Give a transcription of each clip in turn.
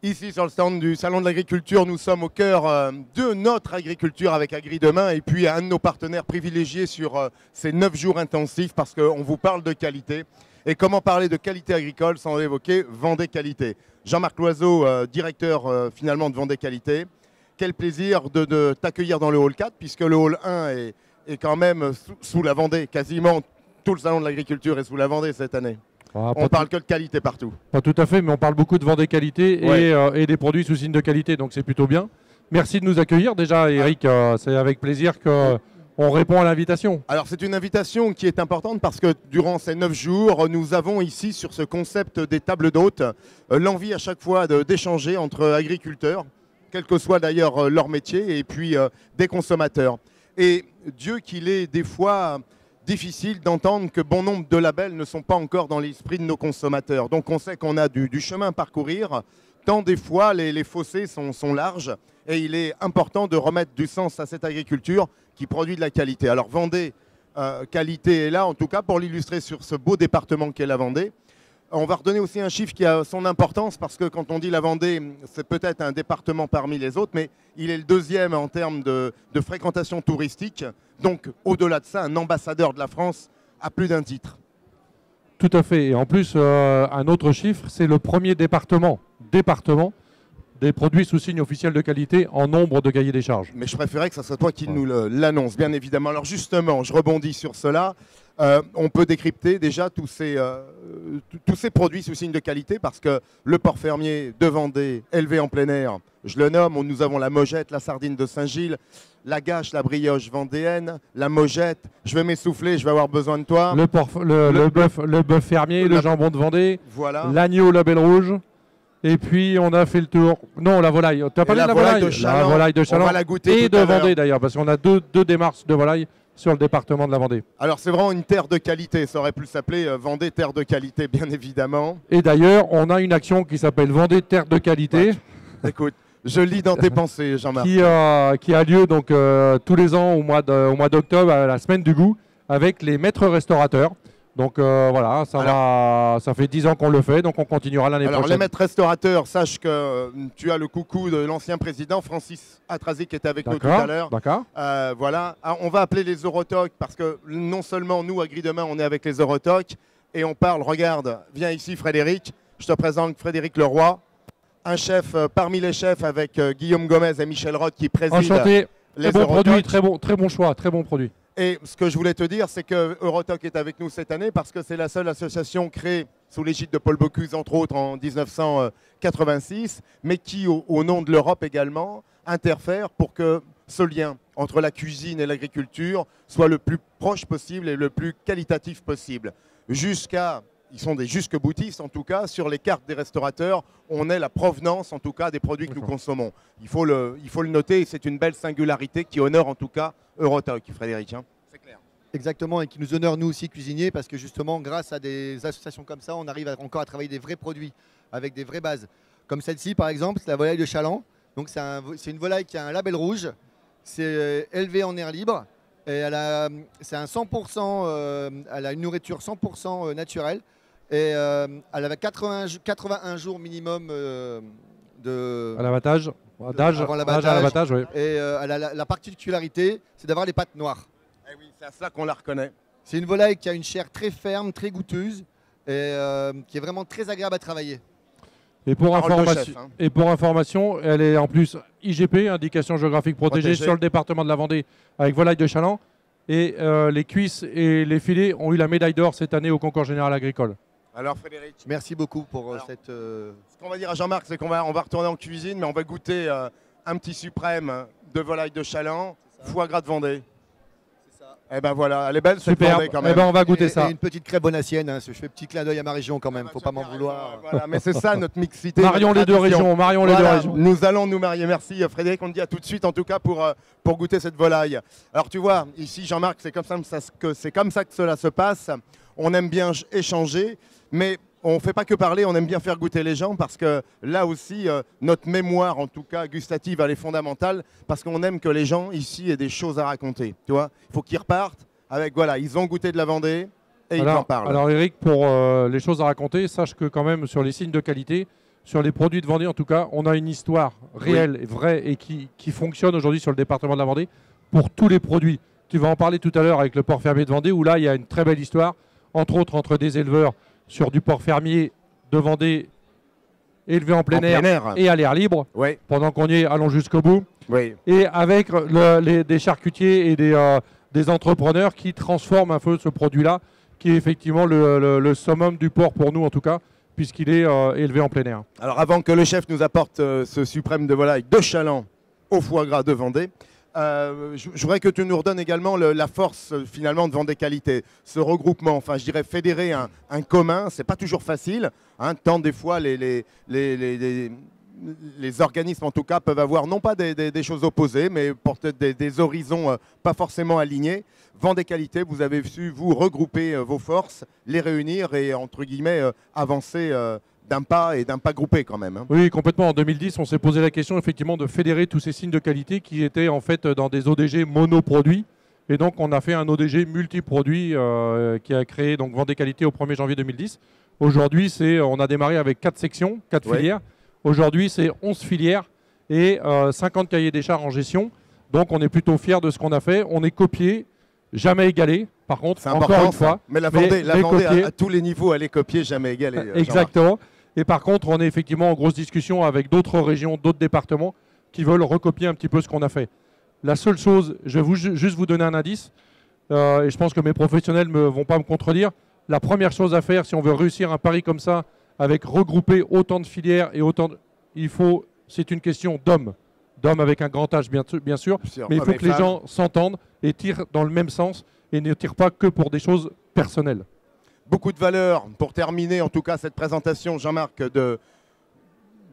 Ici, sur le stand du Salon de l'Agriculture, nous sommes au cœur de notre agriculture avec Agri Demain et puis un de nos partenaires privilégiés sur ces 9 jours intensifs parce qu'on vous parle de qualité. Et comment parler de qualité agricole sans évoquer Vendée Qualité. Jean-Marc Loiseau, directeur finalement de Vendée Qualité. Quel plaisir de t'accueillir dans le hall 4 puisque le hall 1 est quand même sous la Vendée. Quasiment tout le Salon de l'Agriculture est sous la Vendée cette année. Ah, on parle que de qualité partout. Pas tout à fait, mais on parle beaucoup de Vendée Qualité et des produits sous signe de qualité, donc c'est plutôt bien. Merci de nous accueillir déjà, Eric. C'est avec plaisir qu'on répond à l'invitation. Alors c'est une invitation qui est importante parce que durant ces 9 jours, nous avons ici sur ce concept des tables d'hôtes l'envie à chaque fois d'échanger entre agriculteurs, quel que soit d'ailleurs leur métier, et puis des consommateurs. Et Dieu qu'il est des fois difficile d'entendre que bon nombre de labels ne sont pas encore dans l'esprit de nos consommateurs. Donc on sait qu'on a du chemin à parcourir, tant des fois les fossés sont larges et il est important de remettre du sens à cette agriculture qui produit de la qualité. Alors Vendée Qualité est là, en tout cas pour l'illustrer sur ce beau département qu'est la Vendée. On va redonner aussi un chiffre qui a son importance parce que quand on dit la Vendée, c'est peut-être un département parmi les autres, mais il est le deuxième en termes de fréquentation touristique. Donc, au-delà de ça, un ambassadeur de la France à plus d'un titre. Tout à fait. Et en plus, un autre chiffre, c'est le premier département des produits sous signe officiel de qualité en nombre de cahiers des charges. Mais je préférais que ce soit toi qui nous l'annonce, bien évidemment. Alors justement, je rebondis sur cela. On peut décrypter déjà tous ces produits sous signe de qualité parce que le porc fermier de Vendée, élevé en plein air, je le nomme, nous avons la Mojette, la sardine de Saint-Gilles, la gâche, la brioche vendéenne, la Mojette, je vais m'essouffler, je vais avoir besoin de toi. Le bœuf fermier, le jambon de Vendée, voilà. L'agneau, la belle rouge. Et puis on a fait le tour. Non, la volaille. Tu as parlé de la volaille de Chaland. La volaille de Chaland. On va la goûter et de Vendée d'ailleurs, parce qu'on a deux démarches de volaille sur le département de la Vendée. Alors c'est vraiment une terre de qualité, ça aurait pu s'appeler Vendée terre de qualité, bien évidemment. Et d'ailleurs, on a une action qui s'appelle Vendée terre de qualité. Ouais. Écoute, je lis dans tes pensées, Jean-Marc. Qui a lieu donc tous les ans au mois d'octobre, à la semaine du goût, avec les maîtres restaurateurs. Donc voilà, ça fait 10 ans qu'on le fait, donc on continuera l'année prochaine. Alors les maîtres restaurateurs, sache que tu as le coucou de l'ancien président Francis Atrazi qui était avec nous tout à l'heure. D'accord. Voilà, alors, on va appeler les Eurotocs parce que non seulement nous, Agri Demain, on est avec les Eurotocs et on parle, regarde, viens ici Frédéric, je te présente Frédéric Leroy, un chef parmi les chefs avec Guillaume Gomez et Michel Roth qui président. Enchanté, les très bon Eurotocs. produit, très bon choix, très bon produit. Et ce que je voulais te dire, c'est que Eurotoc est avec nous cette année parce que c'est la seule association créée sous l'égide de Paul Bocuse, entre autres, en 1986, mais qui, au nom de l'Europe également, interfère pour que ce lien entre la cuisine et l'agriculture soit le plus proche possible et le plus qualitatif possible. Ils sont des jusque-boutistes en tout cas, sur les cartes des restaurateurs, on est la provenance en tout cas des produits que nous consommons. Il faut le noter, c'est une belle singularité qui honore en tout cas Eurotoc, Frédéric. Hein. C'est clair. Exactement, et qui nous honore nous aussi cuisiniers, parce que justement grâce à des associations comme ça, on arrive encore à travailler des vrais produits, avec des vraies bases. Comme celle-ci par exemple, c'est la volaille de Chaland. Donc c'est une volaille qui a un label rouge, c'est élevé en air libre, et c'est un 100%, elle a une nourriture 100% naturelle. Et elle avait 81 jours minimum à l'abattage, d'âge à l'abattage, oui. Et elle a la particularité, c'est d'avoir les pattes noires. Eh oui, c'est à ça qu'on la reconnaît. C'est une volaille qui a une chair très ferme, très goûteuse, et qui est vraiment très agréable à travailler. Et pour information, elle est en plus IGP, indication géographique protégée, sur le département de la Vendée, avec volaille de Chaland. Et les cuisses et les filets ont eu la médaille d'or cette année au concours général agricole. Alors Frédéric, merci beaucoup pour cette... Ce qu'on va dire à Jean-Marc, c'est qu'on va retourner en cuisine, mais on va goûter un petit suprême de volaille de Chaland, foie gras de Vendée. C'est ça. Et ben voilà, elle est belle cette Super. Vendée quand même. Eh ben on va goûter ça. Et une petite crêpe bonassienne, hein, je fais petit clin d'œil à ma région quand même, faut pas m'en vouloir. Voilà, mais c'est ça notre mixité. Marions les deux régions, Nous allons nous marier. Merci Frédéric, on te dit à tout de suite en tout cas pour goûter cette volaille. Alors tu vois, ici Jean-Marc, c'est comme ça que cela se passe. On aime bien échanger, mais on ne fait pas que parler, on aime bien faire goûter les gens parce que là aussi, notre mémoire, en tout cas gustative, elle est fondamentale parce qu'on aime que les gens ici aient des choses à raconter. Tu vois, il faut qu'ils repartent avec, voilà, ils ont goûté de la Vendée et ils en parlent. Alors Eric, pour les choses à raconter, sache que quand même sur les signes de qualité, sur les produits de Vendée, en tout cas, on a une histoire réelle, et vraie et qui fonctionne aujourd'hui sur le département de la Vendée pour tous les produits. Tu vas en parler tout à l'heure avec le port fermier de Vendée où là, il y a une très belle histoire, entre autres entre des éleveurs sur du port fermier de Vendée élevé en plein air et à l'air libre. Oui. Pendant qu'on y est, allons jusqu'au bout. Oui. Et avec des charcutiers et des entrepreneurs qui transforment un peu ce produit-là, qui est effectivement le summum du porc pour nous en tout cas, puisqu'il est élevé en plein air. Alors avant que le chef nous apporte ce suprême de volaille de Chaland au foie gras de Vendée, je voudrais que tu nous redonnes également la force finalement de Vendée Qualité, ce regroupement, enfin je dirais fédérer un commun, c'est pas toujours facile, hein, tant des fois les organismes en tout cas peuvent avoir non pas des choses opposées, mais peut-être des horizons pas forcément alignés. Vendée Qualité, vous avez su vous regrouper vos forces, les réunir et entre guillemets avancer d'un pas groupé quand même. Hein. Oui, complètement. En 2010, on s'est posé la question effectivement de fédérer tous ces signes de qualité qui étaient en fait dans des ODG monoproduits. Et donc on a fait un ODG multiproduit qui a créé donc Vendée Qualité au 1er janvier 2010. Aujourd'hui, on a démarré avec 4 sections, 4 filières. Aujourd'hui, c'est 11 filières et 50 cahiers des charges en gestion. Donc on est plutôt fiers de ce qu'on a fait. On est copié, jamais égalé. Par contre, encore une fois. Mais la Vendée à tous les niveaux, elle est copiée, jamais égalée. Exactement. Et par contre, on est effectivement en grosse discussion avec d'autres régions, d'autres départements qui veulent recopier un petit peu ce qu'on a fait. La seule chose, je vais juste vous donner un indice, et je pense que mes professionnels ne vont pas me contredire. La première chose à faire, si on veut réussir un pari comme ça, avec regrouper autant de filières et c'est une question d'hommes. D'hommes avec un grand H, bien sûr. Mais il faut que les gens s'entendent et tirent dans le même sens et ne tirent pas que pour des choses personnelles. Beaucoup de valeurs, pour terminer en tout cas cette présentation, Jean-Marc,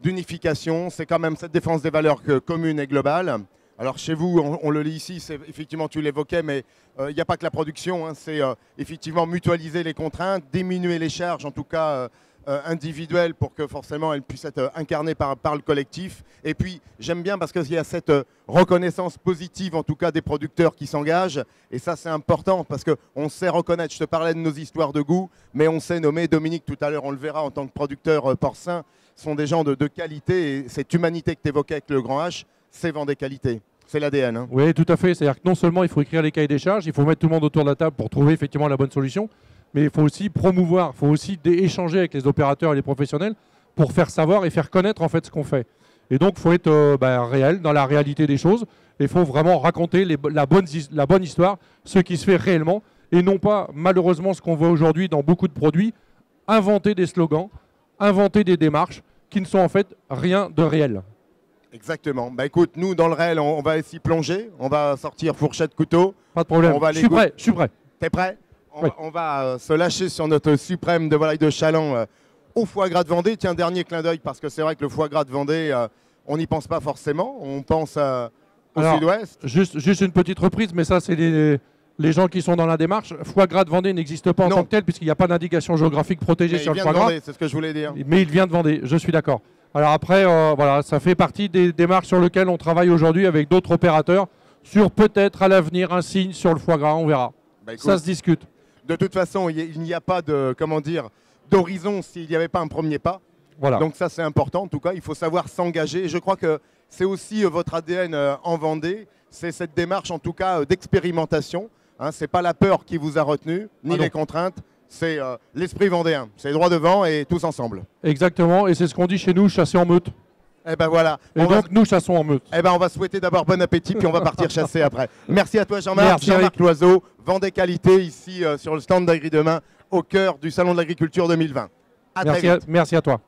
d'unification. C'est quand même cette défense des valeurs communes et globales. Alors chez vous, on le lit ici, effectivement tu l'évoquais, mais il n'y a pas que la production, hein, c'est effectivement mutualiser les contraintes, diminuer les charges, en tout cas individuelles, pour que forcément elles puissent être incarnées par le collectif. Et puis j'aime bien parce qu'il y a cette reconnaissance positive, en tout cas des producteurs qui s'engagent, et ça c'est important parce qu'on sait reconnaître, je te parlais de nos histoires de goût, mais on sait nommer, Dominique tout à l'heure on le verra en tant que producteur porcin, sont des gens de qualité, et cette humanité que tu évoquais avec le grand H, c'est Vendée Qualité. C'est l'ADN. Hein. Oui, tout à fait. C'est-à-dire que non seulement il faut écrire les cahiers des charges, il faut mettre tout le monde autour de la table pour trouver effectivement la bonne solution, mais il faut aussi promouvoir, il faut aussi échanger avec les opérateurs et les professionnels pour faire savoir et faire connaître en fait ce qu'on fait. Et donc il faut être réel dans la réalité des choses. Il faut vraiment raconter la bonne histoire, ce qui se fait réellement, et non pas malheureusement ce qu'on voit aujourd'hui dans beaucoup de produits, inventer des slogans, inventer des démarches qui ne sont en fait rien de réel. Exactement. Bah écoute, nous dans le réel, on va s'y plonger. On va sortir fourchette, couteau. Pas de problème. Je suis prêt. T'es prêt? On va se lâcher sur notre suprême de volaille de Chaland au foie gras de Vendée. Tiens, dernier clin d'œil, parce que c'est vrai que le foie gras de Vendée, on n'y pense pas forcément. On pense au sud-ouest. Juste une petite reprise, mais ça, c'est les gens qui sont dans la démarche. Foie gras de Vendée n'existe pas en tant que tel, puisqu'il n'y a pas d'indication géographique protégée sur le foie gras. C'est ce que je voulais dire. Mais il vient de Vendée, je suis d'accord. Alors après, voilà, ça fait partie des démarches sur lesquelles on travaille aujourd'hui avec d'autres opérateurs sur peut-être à l'avenir un signe sur le foie gras, on verra. Bah, écoute, ça se discute. De toute façon, il n'y a pas d'horizon s'il n'y avait pas un premier pas. Voilà. Donc ça, c'est important. En tout cas, il faut savoir s'engager. Et je crois que c'est aussi votre ADN en Vendée. C'est cette démarche, en tout cas, d'expérimentation. Hein, ce n'est pas la peur qui vous a retenu, ni les contraintes. C'est l'esprit vendéen. C'est droit devant et tous ensemble. Exactement. Et c'est ce qu'on dit chez nous, chasser en meute. Eh ben voilà. Nous chassons en meute. Eh ben on va souhaiter d'abord bon appétit, puis on va partir chasser après. Merci à toi Jean-Marc. Jean-Marc Loiseau, Vendée Qualité, ici sur le stand d'Agri Demain, au cœur du Salon de l'Agriculture 2020. Merci à toi.